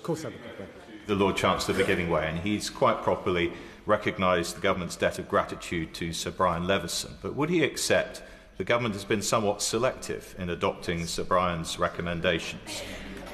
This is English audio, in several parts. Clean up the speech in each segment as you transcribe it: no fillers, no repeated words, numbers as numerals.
course I would complain. The Lord Chancellor for giving way, and he's quite properly recognised the government's debt of gratitude to Sir Brian Leveson. But would he accept the government has been somewhat selective in adopting Sir Brian's recommendations?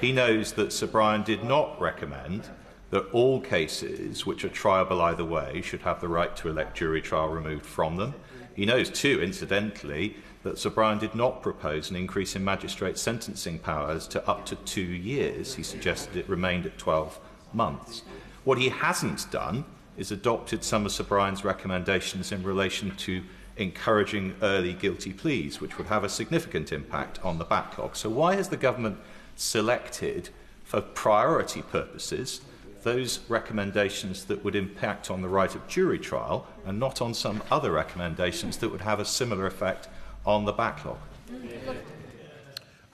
He knows that Sir Brian did not recommend that all cases which are triable either way should have the right to elect jury trial removed from them. He knows too, incidentally, that Sir Brian did not propose an increase in magistrate sentencing powers to up to 2 years. He suggested it remained at 12 months. What he hasn't done is adopted some of Sir Brian's recommendations in relation to encouraging early guilty pleas, which would have a significant impact on the backlog. So why has the government selected, for priority purposes, those recommendations that would impact on the right of jury trial and not on some other recommendations that would have a similar effect on the backlog?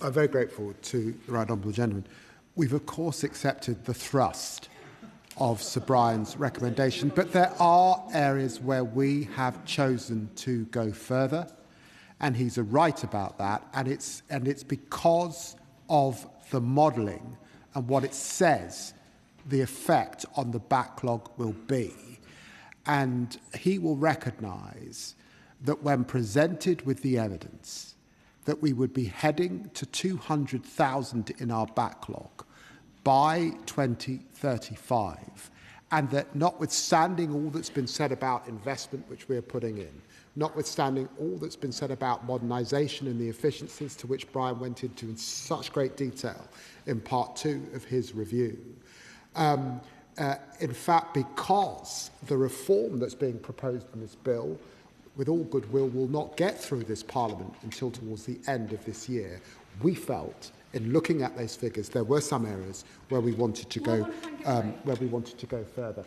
I'm very grateful to the right honourable gentleman. We've of course accepted the thrust of Sir Brian's recommendation, but there are areas where we have chosen to go further, and he's right about that, and it's because of the modelling and what it says the effect on the backlog will be. And he will recognise that when presented with the evidence that we would be heading to 200,000 in our backlog by 2035, and that notwithstanding all that's been said about investment which we are putting in, notwithstanding all that's been said about modernisation and the efficiencies to which Brian went into in such great detail in part 2 of his review, in fact, because the reform that's being proposed in this bill, with all goodwill, will not get through this Parliament until towards the end of this year, we felt, in looking at those figures, there were some areas where we wanted to go, further.